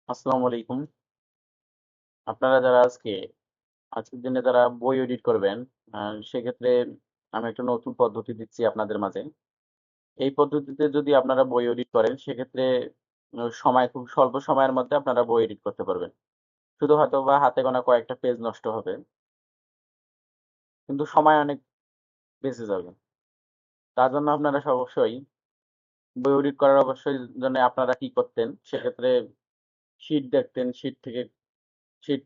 আসসালামু আলাইকুম। আপনারা যারা আজকের দিনে যারা বই এডিট করবেন, সেক্ষেত্রে আমি একটা নতুন পদ্ধতি দিচ্ছি আপনাদের মাঝে। এই পদ্ধতিতে যদি আপনারা বই এডিট করেন, সেক্ষেত্রে সময় খুব স্বল্প সময়ের মধ্যে আপনারা বই এডিট করতে পারবেন। শুধু হয়তোবা হাতে গোনা কয়েকটা পেজ নষ্ট হবে, কিন্তু সময় অনেক বেঁচে যাবে। তার জন্য আপনারা অবশ্যই বই এডিট করার জন্য আপনারা কি করতেন, সেক্ষেত্রে শিট দেখতেন, শিট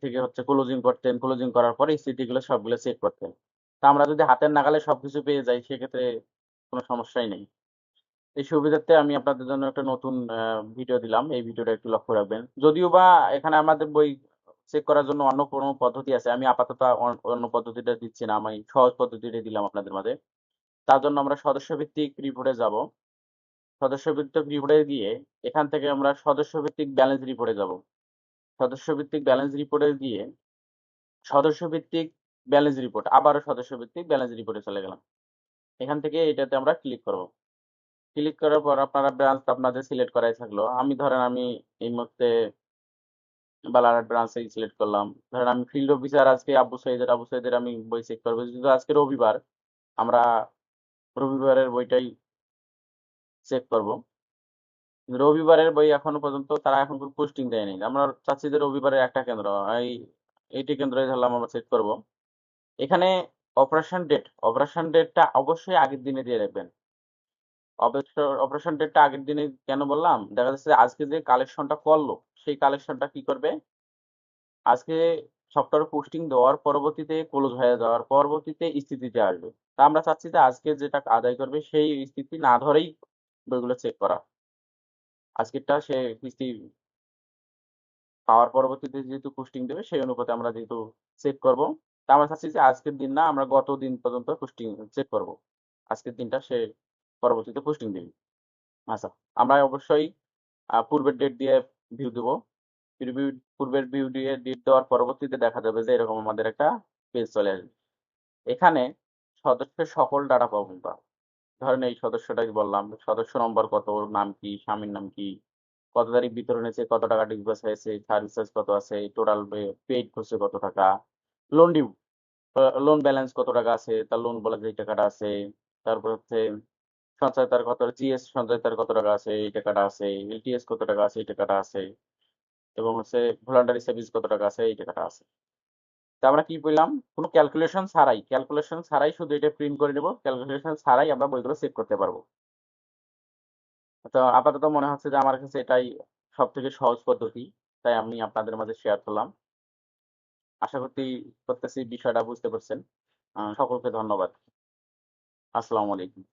থেকে হচ্ছে ক্লোজিং করতেন, ক্লোজিং করার পরে স্মৃতিগুলো সবগুলো চেক করতেন। তা আমরা যদি হাতের নাগালে সবকিছু পেয়ে যাই, সেক্ষেত্রে কোনো সমস্যাই নেই। এই সুবিধার্থে আমি আপনাদের জন্য একটা নতুন ভিডিও দিলাম। এই ভিডিওটা একটু লক্ষ্য রাখবেন। যদিও বা এখানে আমাদের বই চেক করার জন্য অন্য কোনো পদ্ধতি আছে, আমি আপাতত অন্য পদ্ধতিটা দিচ্ছি না, আমি সহজ পদ্ধতিটা দিলাম আপনাদের মাঝে। তার জন্য আমরা সদস্য ভিত্তিক রিপোর্টে যাব। সদস্য ভিত্তিক রিপোর্টে গিয়ে এখান থেকে আমরা সদস্য ভিত্তিক ব্যালেন্স রিপোর্টে যাব। সদস্য ভিত্তিক ব্যালেন্স রিপোর্টে গিয়ে সদস্য ভিত্তিক ব্যালেন্স রিপোর্ট, আবারও সদস্য ভিত্তিক ব্যালেন্স রিপোর্টে চলে গেলাম। এখান থেকে এটাতে আমরা ক্লিক করব। ক্লিক করার পর আপনারা ব্রাঞ্চ আপনাদের সিলেক্ট করাই থাকলো। আমি এই মুহূর্তে বালারহাট ব্রাঞ্চেই সিলেক্ট করলাম। ধরেন আমি ফিল্ড অফিসার, আজকে আবু সাইদের আমি বই চেক করবো, যেহেতু আজকে রবিবার, আমরা রবিবারের বইটাই চেক করব। রবিবারের বই এখনো পর্যন্ত তারা এখন পোস্টিং দেয়নি। আমরা চাচ্ছি যে রবিবারের একটা কেন্দ্র, এই এইটি কেন্দ্রে ধরলাম আমরা চেক করব। এখানে অপারেশন ডেটটা অবশ্যই আগের দিনে দিয়ে রাখবেন। অপারেশন ডেটটা আগের দিনে কেন বললাম, দেখা যাচ্ছে আজকে যে কালেকশনটা করলো, সেই কালেকশনটা কি করবে, আজকে সফটওয়্যার পোস্টিং দেওয়ার পরবর্তীতে ক্লোজ হয়ে যাওয়ার পরবর্তীতে স্থিতিতে আসবে। তা আমরা চাচ্ছি যে আজকে যেটা আদায় করবে সেই স্থিতি না ধরেই বইগুলো চেক করা। আজকেরটা সে কিস্তি পাওয়ার পরবর্তীতে যেহেতু পোস্টিং দেবে, সেই অনুপাতে আমরা যেহেতু চেক করব, তা আমরা চাচ্ছি যে আজকের দিন না, আমরা গত দিন পর্যন্ত পোস্টিং চেক করব। আজকের দিনটা সে পরবর্তীতে পোস্টিং দেবে। আচ্ছা, আমরা অবশ্যই পূর্বের ডেট দিয়ে ভিউ দেবো। রিভিউ পূর্বের ভিউ দিয়ে ডেট দেওয়ার পরবর্তীতে দেখা যাবে যে এরকম আমাদের একটা পেজ চলে আসবে। এখানে সদস্যের সকল ডাটা পাবো আমরা। ধরেন এই সদস্যটাই বললাম, সদস্য নম্বর কত, ওর নাম কি, স্বামীর নাম কি, কত তারিখ বিতরণ হয়েছে, কত টাকা ডিসবার্স হয়েছে, সার্ভিস চার্জ কত আছে, টোটাল পেইড করছে কত টাকা, লোন ডিউ লোন ব্যালেন্স কত টাকা আছে, তার লোন বলে যে টাকাটা আছে, তারপর হচ্ছে সঞ্চয়তার কত, জিএস সঞ্চয়তার কত টাকা আছে, এই টাকাটা আছে, এলটিএস কত টাকা আছে, এই টাকাটা আছে, এবং হচ্ছে ভলান্টারি সার্ভিস কত টাকা আছে, এই টাকাটা আছে। তা আমরা কি বললাম, কোনো ক্যালকুলেশন ছাড়াই শুধু এটা প্রিন্ট করে নেব, ক্যালকুলেশন ছাড়াই আমরা বইগুলো সেভ করতে পারবো। তো আপাতত মনে হচ্ছে যে আমার কাছে এটাই সব থেকে সহজ পদ্ধতি, তাই আমি আপনাদের মাঝে শেয়ার করলাম। আশা করতেছি বিষয়টা বুঝতে পারছেন। সকলকে ধন্যবাদ। আসসালামু আলাইকুম।